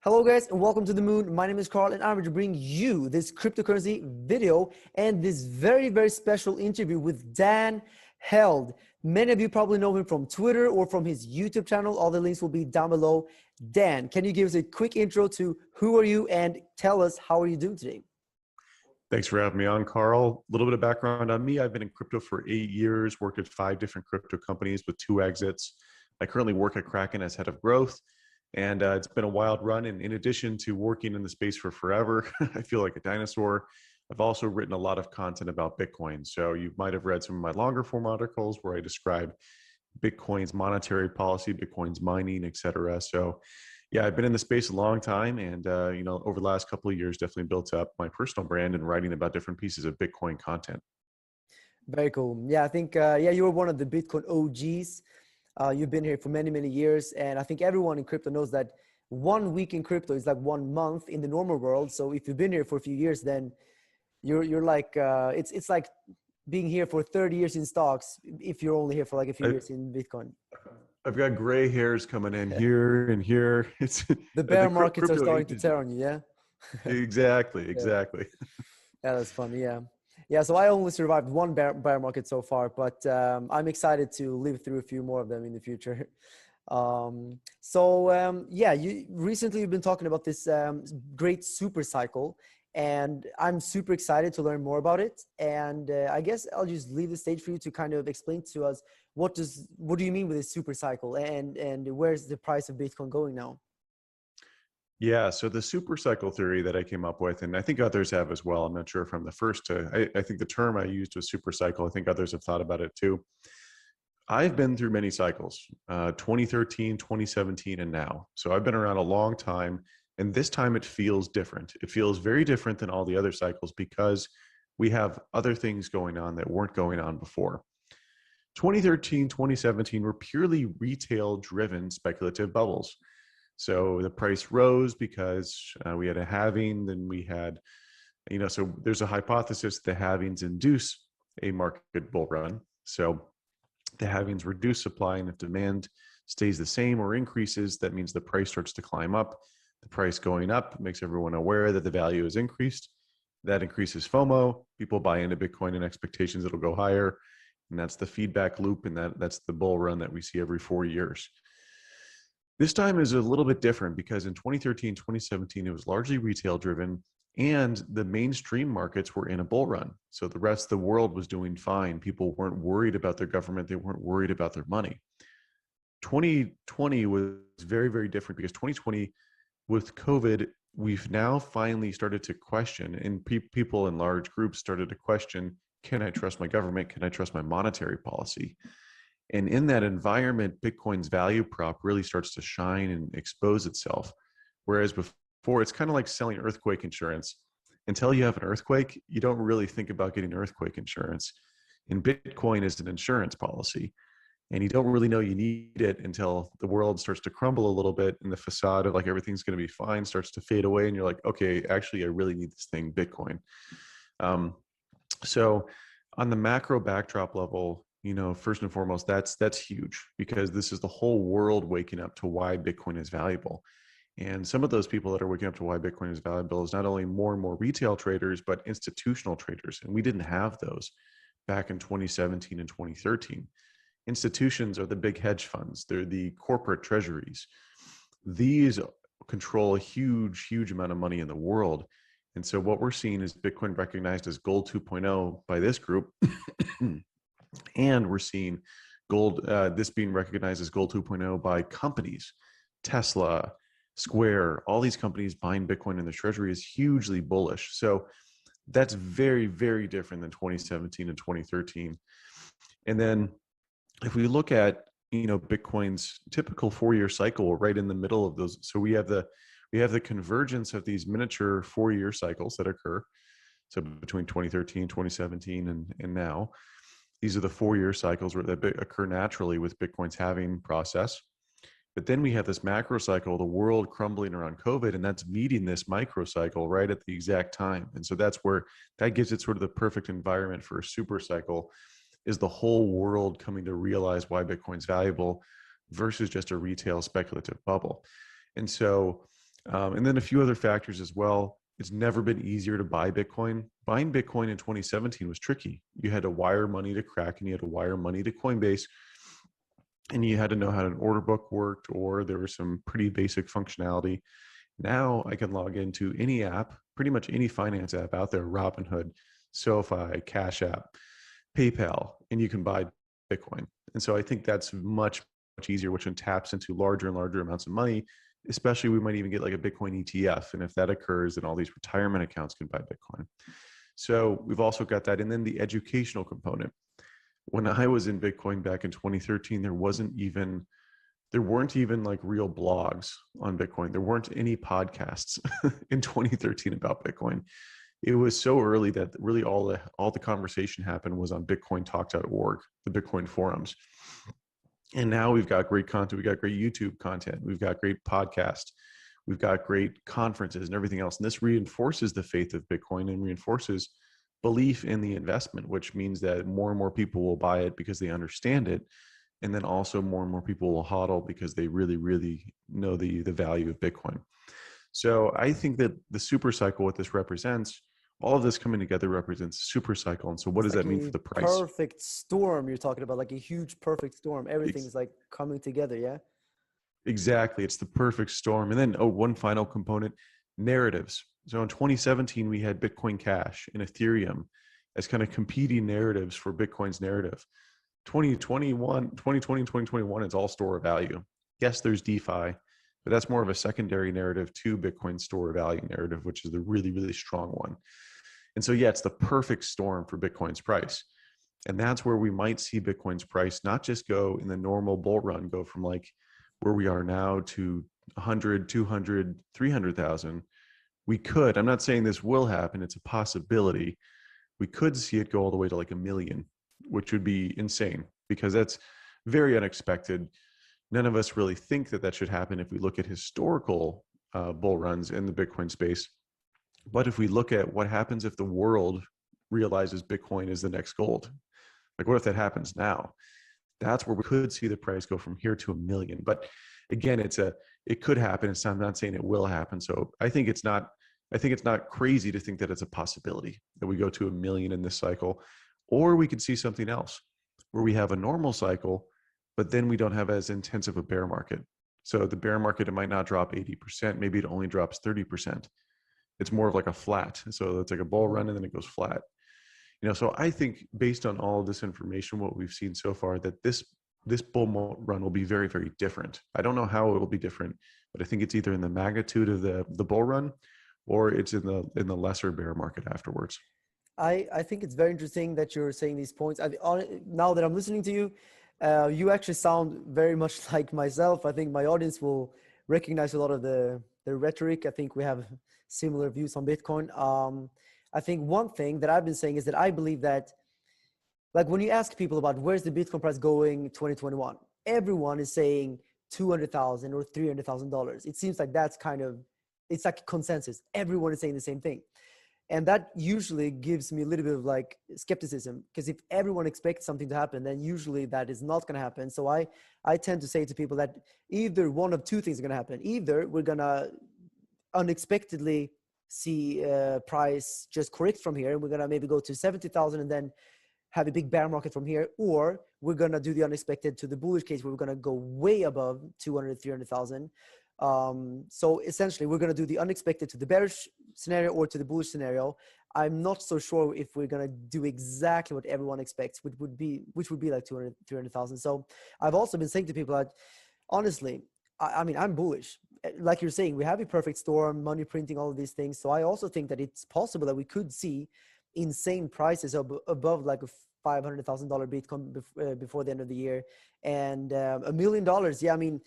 Hello guys and welcome to the moon. My name is Carl and I'm going to bring you this cryptocurrency video and this very special interview with Dan Held. Many of you probably know him from Twitter or from his YouTube channel. All the links will be down below. Dan, can you give us a quick intro to who are you and tell us how are you doing today? Thanks for having me on, Carl. A little bit of background on me. I've been in crypto for 8 years, worked at 5 different crypto companies with 2 exits. I currently work at Kraken as head of growth. And it's been a wild run. And in addition to working in the space for forever, I feel like a dinosaur. I've also written a lot of content about Bitcoin. So you might have read some of my longer form articles where I describe Bitcoin's monetary policy, Bitcoin's mining, et cetera. So yeah, I've been in the space a long time. And, over the last couple of years, definitely built up my personal brand and writing about different pieces of Bitcoin content. Very cool. Yeah, I think, you were one of the Bitcoin OGs. You've been here for many years, and I think everyone in crypto knows that 1 week in crypto is like 1 month in the normal world. So if you've been here for a few years, then you're like it's like being here for 30 years in stocks if you're only here for like a few years in Bitcoin. I've got gray hairs coming in here and here. It's The bear markets are starting to ages. tear on you, yeah. Exactly. Yeah, that's funny. Yeah, so I only survived 1 bear market so far, but I'm excited to live through a few more of them in the future. Yeah, you've been talking about this great super cycle, and I'm super excited to learn more about it. And I guess I'll just leave the stage for you to kind of explain to us what do you mean with this super cycle, and where's the price of Bitcoin going now? Yeah, so the super cycle theory that I came up with, and I think others have as well. I'm not sure if I'm the first to, I think the term I used was super cycle. I think others have thought about it too. I've been through many cycles, 2013, 2017, and now. So I've been around a long time, and this time it feels different. It feels very different than all the other cycles because we have other things going on that weren't going on before. 2013, 2017 were purely retail driven speculative bubbles. So the price rose because we had a halving, then we had, so there's a hypothesis that the halvings induce a market bull run. So the halvings reduce supply, and if demand stays the same or increases, that means the price starts to climb up. The price going up makes everyone aware that the value has increased. That increases FOMO. People buy into Bitcoin and expectations it'll go higher. And that's the feedback loop, and that's the bull run that we see every 4 years. This time is a little bit different because in 2013, 2017, it was largely retail driven and the mainstream markets were in a bull run. So the rest of the world was doing fine. People weren't worried about their government. They weren't worried about their money. 2020 was very different because 2020 with COVID, we've now finally started to question, and people in large groups started to question, can I trust my government? Can I trust my monetary policy? And in that environment, Bitcoin's value prop really starts to shine and expose itself. Whereas before, it's kind of like selling earthquake insurance. Until you have an earthquake, you don't really think about getting earthquake insurance. And Bitcoin is an insurance policy. And you don't really know you need it until the world starts to crumble a little bit and the facade of like everything's going to be fine starts to fade away. And you're like, okay, actually, I really need this thing, Bitcoin. So on the macro backdrop level, first and foremost, that's huge because this is the whole world waking up to why Bitcoin is valuable. And some of those people that are waking up to why Bitcoin is valuable is not only more and more retail traders, but institutional traders. And we didn't have those back in 2017 and 2013. Institutions are the big hedge funds. They're the corporate treasuries. These control a huge amount of money in the world. And so what we're seeing is Bitcoin recognized as gold 2.0 by this group. And we're seeing gold, this being recognized as gold 2.0 by companies, Tesla, Square, all these companies buying Bitcoin in the treasury is hugely bullish. So that's very different than 2017 and 2013. And then if we look at, Bitcoin's typical 4-year cycle, we're right in the middle of those. So we have the convergence of these miniature 4-year cycles that occur. So between 2013, 2017, and now. These are the 4-year cycles that occur naturally with Bitcoin's halving process. But then we have this macro cycle, the world crumbling around COVID, and that's meeting this micro cycle right at the exact time. And so that's where that gives it sort of the perfect environment for a super cycle, is the whole world coming to realize why Bitcoin's valuable versus just a retail speculative bubble. And so And then a few other factors as well. It's never been easier to buy Bitcoin. Buying Bitcoin in 2017 was tricky. You had to wire money to Kraken, you had to wire money to Coinbase, and you had to know how an order book worked, or there was some pretty basic functionality. Now I can log into any app, pretty much any finance app out there, Robinhood, SoFi, Cash App, PayPal, and you can buy Bitcoin. And so I think that's much easier, which then taps into larger and larger amounts of money. Especially, we might even get like a Bitcoin ETF. And if that occurs, then all these retirement accounts can buy Bitcoin. So we've also got that. And then the educational component. When I was in Bitcoin back in 2013, there weren't even like real blogs on Bitcoin. There weren't any podcasts in 2013 about Bitcoin. It was so early that really all the conversation happened was on bitcointalk.org, the Bitcoin forums. And now we've got great content. We've got great YouTube content. We've got great podcasts. We've got great conferences and everything else. And this reinforces the faith of Bitcoin and reinforces belief in the investment, which means that more and more people will buy it because they understand it. And then also more and more people will hodl because they really, really know the value of Bitcoin. So I think that the super cycle, what this represents, all of this coming together represents a super cycle. And so what does that mean for the price? Perfect storm you're talking about, like a huge perfect storm. Everything's like coming together, yeah? Exactly. It's the perfect storm. And then, one final component, narratives. So in 2017, we had Bitcoin Cash and Ethereum as kind of competing narratives for Bitcoin's narrative. 2020, 2021, it's all store of value. Yes, there's DeFi, but that's more of a secondary narrative to Bitcoin's store of value narrative, which is the really, really strong one. And so, yeah, it's the perfect storm for Bitcoin's price. And that's where we might see Bitcoin's price not just go in the normal bull run, go from like where we are now to 100, 200, 300,000. We could, I'm not saying this will happen, it's a possibility. We could see it go all the way to like 1 million, which would be insane because that's very unexpected. None of us really think that should happen if we look at historical bull runs in the Bitcoin space. But if we look at what happens if the world realizes Bitcoin is the next gold, like what if that happens now? That's where we could see the price go from here to 1 million. But again, it could happen. I'm not saying it will happen. So I think it's not crazy to think that it's a possibility that we go to 1 million in this cycle, or we could see something else where we have a normal cycle, but then we don't have as intensive a bear market. So the bear market, it might not drop 80%. Maybe it only drops 30%. It's more of like a flat. So it's like a bull run and then it goes flat. So I think based on all of this information, what we've seen so far, that this bull run will be very, very different. I don't know how it will be different, but I think it's either in the magnitude of the bull run or it's in the lesser bear market afterwards. I think it's very interesting that you're saying these points. Now that I'm listening to you, you actually sound very much like myself. I think my audience will recognize a lot of the rhetoric. I think we have similar views on Bitcoin. I think one thing that I've been saying is that I believe that, like when you ask people about where's the Bitcoin price going 2021, everyone is saying $200,000 or $300,000. It seems like it's like consensus. Everyone is saying the same thing. And that usually gives me a little bit of like skepticism, because if everyone expects something to happen, then usually that is not going to happen. So I tend to say to people that either one of two things are going to happen. Either we're going to unexpectedly see price just correct from here, and we're going to maybe go to 70,000 and then have a big bear market from here, or we're going to do the unexpected to the bullish case where we're going to go way above 200, 300,000. So essentially we're going to do the unexpected to the bearish scenario or to the bullish scenario. I'm not so sure if we're going to do exactly what everyone expects, which would be like 200, 300,000. So I've also been saying to people that honestly, I mean, I'm bullish. Like you're saying, we have a perfect storm, money printing, all of these things. So I also think that it's possible that we could see insane prices above like a $500,000 Bitcoin before the end of the year, and $1 million. Yeah, I mean,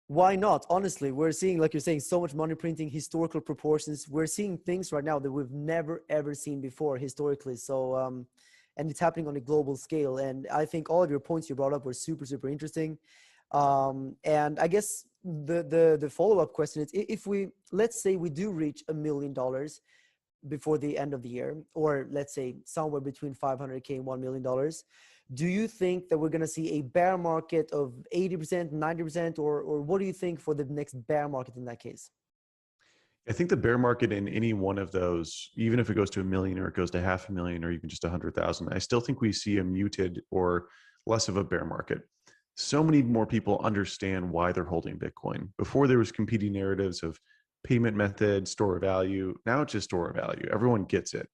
why not? Honestly, we're seeing, like you're saying, so much money printing, historical proportions. We're seeing things right now that we've never ever seen before historically. So, and it's happening on a global scale. And I think all of your points you brought up were super, super interesting. And I guess the follow-up question is, if let's say we do reach $1 million before the end of the year, or let's say somewhere between 500K and $1 million, do you think that we're going to see a bear market of 80%, 90%, or what do you think for the next bear market in that case? I think the bear market in any one of those, even if it goes to 1 million or it goes to 500,000 or even just 100,000, I still think we see a muted or less of a bear market. So many more people understand why they're holding Bitcoin. Before there was competing narratives of payment method, store of value. Now it's just store of value. Everyone gets it.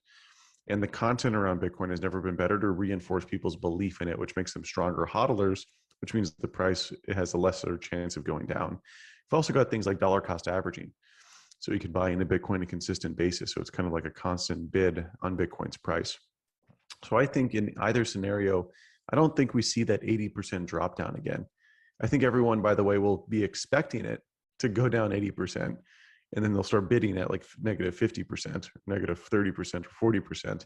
And the content around Bitcoin has never been better to reinforce people's belief in it, which makes them stronger hodlers, which means the price has a lesser chance of going down. You've also got things like dollar cost averaging. So you can buy into Bitcoin on a consistent basis. So it's kind of like a constant bid on Bitcoin's price. So I think in either scenario, I don't think we see that 80% drop down again. I think everyone, by the way, will be expecting it to go down 80%. And then they'll start bidding at like negative 50%, negative 30%, or 40%.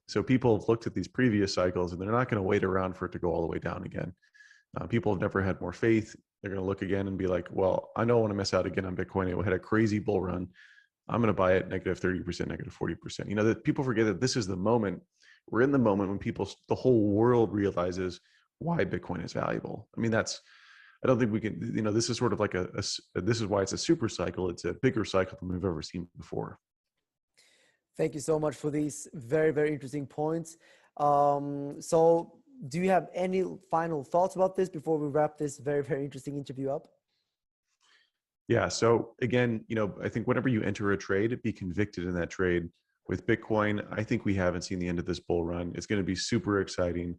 So people have looked at these previous cycles and they're not going to wait around for it to go all the way down again. People have never had more faith. They're going to look again and be like, well, I don't want to miss out again on Bitcoin. It had a crazy bull run. I'm going to buy it negative 30%, negative 40%. You know, that people forget that this is the moment. We're in the moment when the whole world realizes why Bitcoin is valuable. I mean, I don't think we can, you know, this is sort of like this is why it's a super cycle. It's a bigger cycle than we've ever seen before. Thank you so much for these very, very interesting points. So do you have any final thoughts about this before we wrap this very, very interesting interview up? Yeah. So again, you know, I think whenever you enter a trade, be convicted in that trade. With Bitcoin, I think we haven't seen the end of this bull run. It's going to be super exciting.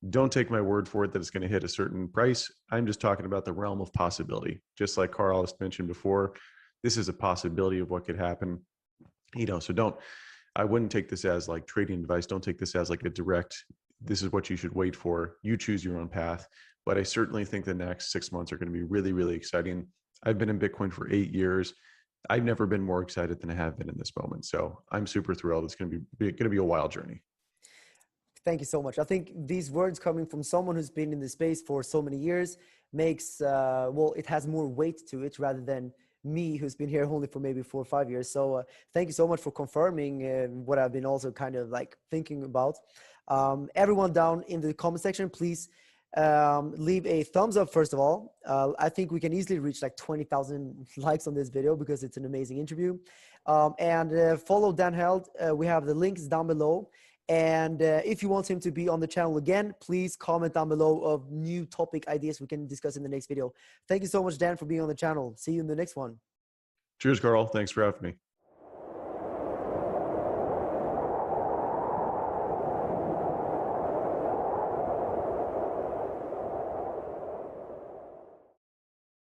Don't take my word for it that it's going to hit a certain price. I'm just talking about the realm of possibility. Just like Carl has mentioned before, this is a possibility of what could happen. You know, so I wouldn't take this as like trading advice. Don't take this as like a direct, this is what you should wait for. You choose your own path. But I certainly think the next 6 months are going to be really, really exciting. I've been in Bitcoin for 8 years. I've never been more excited than I have been in this moment. So I'm super thrilled. It's going to be a wild journey. Thank you so much. I think these words coming from someone who's been in the space for so many years makes, well, it has more weight to it rather than me who's been here only for maybe 4 or 5 years. So thank you so much for confirming what I've been also kind of like thinking about. Everyone down in the comment section, please leave a thumbs up first of all. I think we can easily reach like 20,000 likes on this video because it's an amazing interview. And follow Dan Held. We have the links down below. And if you want him to be on the channel again, please comment down below of new topic ideas we can discuss in the next video. Thank you so much, Dan, for being on the channel. See you in the next one. Cheers, Carl. Thanks for having me.